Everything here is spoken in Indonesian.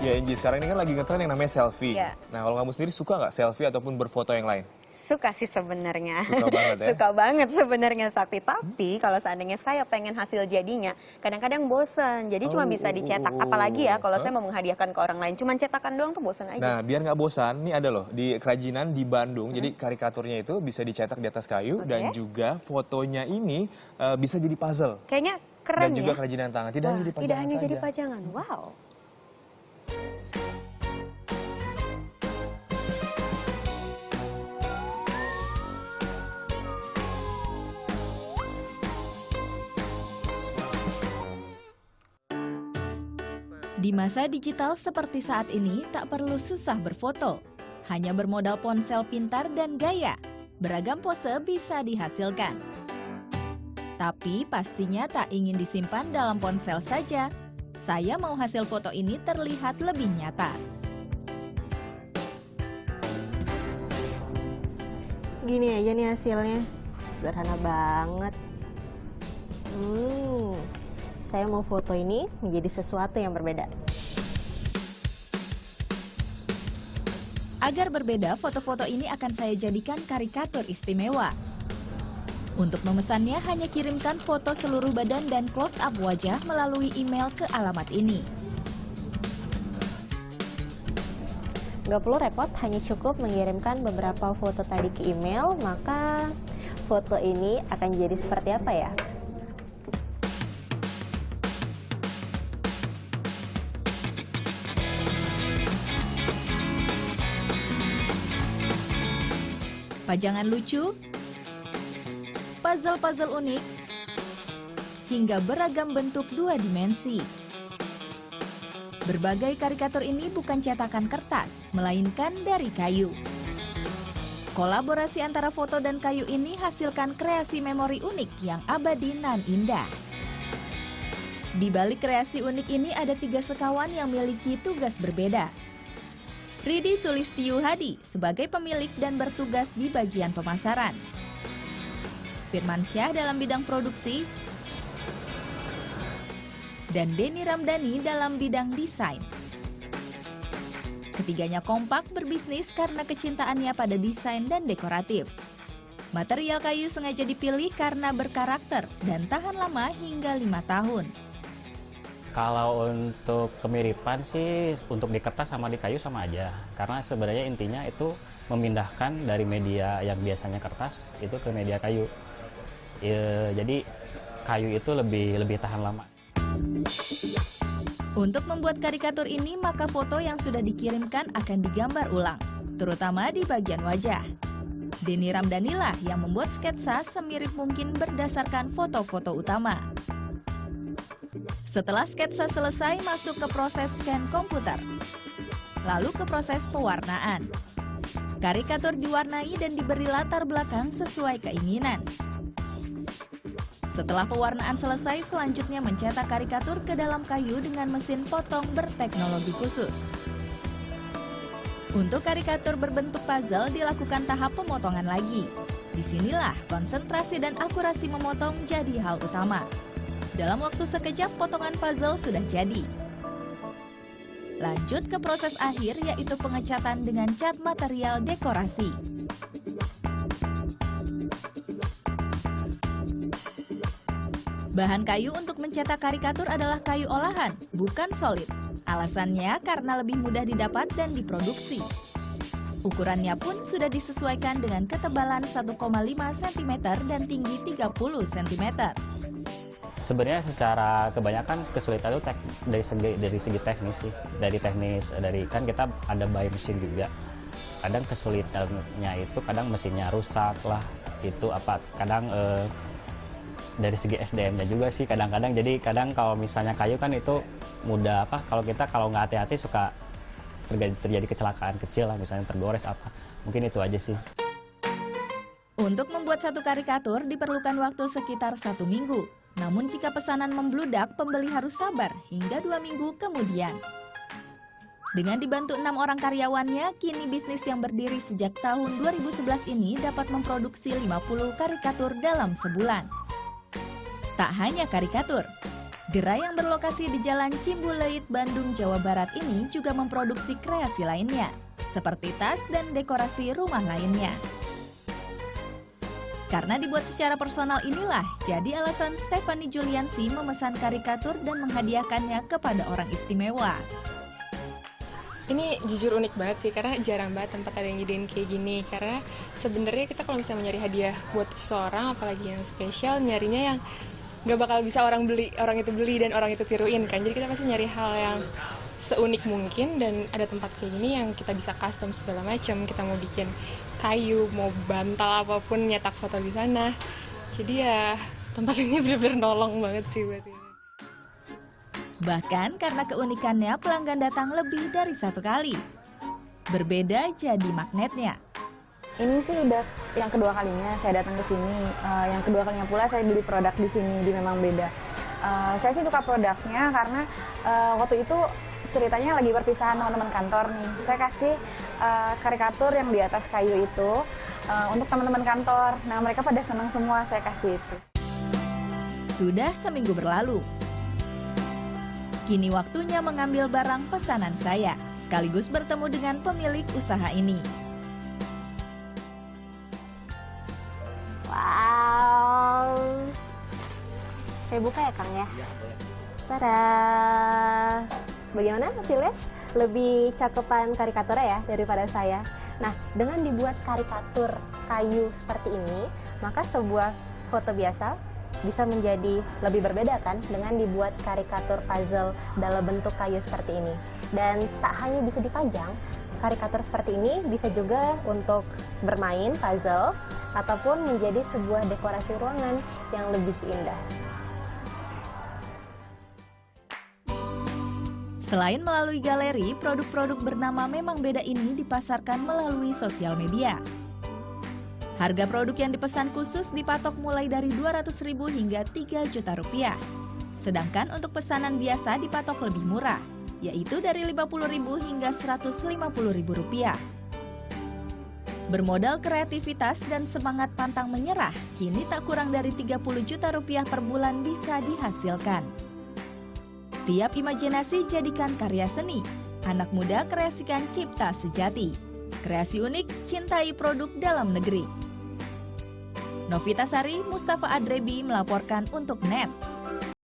Ya Angie, sekarang ini kan lagi ngetren yang namanya selfie. Iya. Nah, kalau kamu sendiri suka nggak selfie ataupun berfoto yang lain? Suka sih sebenarnya. Suka banget ya? Suka banget sebenarnya Sakti. Tapi kalau seandainya saya pengen hasil jadinya, kadang-kadang bosen. Jadi cuma bisa dicetak. Apalagi ya kalau saya mau menghadiahkan ke orang lain. Cuma cetakan doang tuh bosen aja. Nah, biar nggak bosan, nih ada loh di kerajinan di Bandung. Jadi karikaturnya itu bisa dicetak di atas kayu dan juga fotonya ini bisa jadi puzzle. Kayaknya keren Dan ya. juga kerajinan tangan. Tidak hanya jadi pajangan Tidak hanya jadi saja. pajangan. Wow. Di masa digital seperti saat ini, tak perlu susah berfoto. Hanya bermodal ponsel pintar dan gaya, beragam pose bisa dihasilkan. Tapi pastinya tak ingin disimpan dalam ponsel saja. Saya mau hasil foto ini terlihat lebih nyata. Gini aja nih hasilnya, sederhana banget. Saya mau foto ini menjadi sesuatu yang berbeda. Agar berbeda, foto-foto ini akan saya jadikan karikatur istimewa. Untuk memesannya, hanya kirimkan foto seluruh badan dan close-up wajah melalui email ke alamat ini. Nggak perlu repot, hanya cukup mengirimkan beberapa foto tadi ke email, maka foto ini akan jadi seperti apa ya? Pajangan lucu, puzzle-puzzle unik, hingga beragam bentuk dua dimensi. Berbagai karikatur ini bukan cetakan kertas, melainkan dari kayu. Kolaborasi antara foto dan kayu ini hasilkan kreasi memori unik yang abadi nan indah. Di balik kreasi unik ini ada 3 sekawan yang memiliki tugas berbeda. Ridi Sulistiyu Hadi sebagai pemilik dan bertugas di bagian pemasaran. Firman Syah dalam bidang produksi. Dan Denny Ramdhani dalam bidang desain. Ketiganya kompak berbisnis karena kecintaannya pada desain dan dekoratif. Material kayu sengaja dipilih karena berkarakter dan tahan lama hingga 5 tahun. Kalau untuk kemiripan sih untuk di kertas sama di kayu sama aja. Karena sebenarnya intinya itu memindahkan dari media yang biasanya kertas itu ke media kayu. Jadi kayu itu lebih tahan lama. Untuk membuat karikatur ini, maka foto yang sudah dikirimkan akan digambar ulang, terutama di bagian wajah. Denny Ramdhani lah yang membuat sketsa semirip mungkin berdasarkan foto-foto utama. Setelah sketsa selesai, masuk ke proses scan komputer. Lalu ke proses pewarnaan. Karikatur diwarnai dan diberi latar belakang sesuai keinginan. Setelah pewarnaan selesai, selanjutnya mencetak karikatur ke dalam kayu dengan mesin potong berteknologi khusus. Untuk karikatur berbentuk puzzle dilakukan tahap pemotongan lagi. Disinilah konsentrasi dan akurasi memotong jadi hal utama. Dalam waktu sekejap, potongan puzzle sudah jadi. Lanjut ke proses akhir, yaitu pengecatan dengan cat material dekorasi. Bahan kayu untuk mencetak karikatur adalah kayu olahan, bukan solid. Alasannya karena lebih mudah didapat dan diproduksi. Ukurannya pun sudah disesuaikan dengan ketebalan 1,5 cm dan tinggi 30 cm. Sebenarnya secara kebanyakan kesulitan itu dari segi teknis sih. Dari kan kita ada buy mesin juga. Kadang kesulitannya itu kadang mesinnya rusak lah. Itu kadang dari segi SDM-nya juga sih kadang-kadang. Jadi kadang kalau misalnya kayu kan itu mudah kalau nggak hati-hati suka terjadi kecelakaan kecil lah, misalnya tergores apa. Mungkin itu aja sih. Untuk membuat satu karikatur diperlukan waktu sekitar 1 minggu. Namun jika pesanan membludak, pembeli harus sabar hingga 2 minggu kemudian. Dengan dibantu 6 orang karyawannya, kini bisnis yang berdiri sejak tahun 2011 ini dapat memproduksi 50 karikatur dalam sebulan. Tak hanya karikatur, Gerai yang berlokasi di Jalan Cimbuleuit, Bandung, Jawa Barat ini juga memproduksi kreasi lainnya, seperti tas dan dekorasi rumah lainnya. Karena dibuat secara personal inilah, jadi alasan Stephanie Juliansi memesan karikatur dan menghadiahkannya kepada orang istimewa. Ini jujur unik banget sih, karena jarang banget tempat ada yang nyediain kayak gini. Karena sebenarnya kita kalau misalnya nyari hadiah buat seseorang, apalagi yang spesial, nyarinya yang nggak bakal bisa orang itu beli dan orang itu tiruin kan. Jadi kita pasti nyari hal yang seunik mungkin, dan ada tempat kayak gini yang kita bisa custom segala macam. Kita mau bikin kayu, mau bantal apapun, nyetak foto di sana. Jadi ya tempat ini benar-benar nolong banget sih buat ini. Bahkan karena keunikannya, pelanggan datang lebih dari satu kali. Berbeda jadi magnetnya. Ini sih udah yang kedua kalinya saya datang ke sini. Yang kedua kalinya pula saya beli produk di sini, di Memang Beda. Saya sih suka produknya karena waktu itu ceritanya lagi perpisahan teman-teman kantor nih. Saya kasih karikatur yang di atas kayu itu untuk teman-teman kantor. Nah, mereka pada senang semua saya kasih itu. Sudah seminggu berlalu. Kini waktunya mengambil barang pesanan saya, sekaligus bertemu dengan pemilik usaha ini. Wow. Saya buka ya, Kang ya? Tada. Bagaimana hasilnya? Lebih cakepan karikaturnya ya daripada saya. Nah, dengan dibuat karikatur kayu seperti ini, maka sebuah foto biasa bisa menjadi lebih berbeda kan dengan dibuat karikatur puzzle dalam bentuk kayu seperti ini. Dan tak hanya bisa dipajang, karikatur seperti ini bisa juga untuk bermain puzzle ataupun menjadi sebuah dekorasi ruangan yang lebih indah. Selain melalui galeri, produk-produk bernama Memang Beda ini dipasarkan melalui sosial media. Harga produk yang dipesan khusus dipatok mulai dari Rp200.000 hingga Rp3 juta. Sedangkan untuk pesanan biasa dipatok lebih murah, yaitu dari Rp50.000 hingga Rp150.000. Bermodal kreativitas dan semangat pantang menyerah, kini tak kurang dari Rp30 juta per bulan bisa dihasilkan. Tiap imajinasi jadikan karya seni, anak muda kreasikan cipta sejati. Kreasi unik, cintai produk dalam negeri. Novita Sari, Mustafa Adrebi melaporkan untuk NET.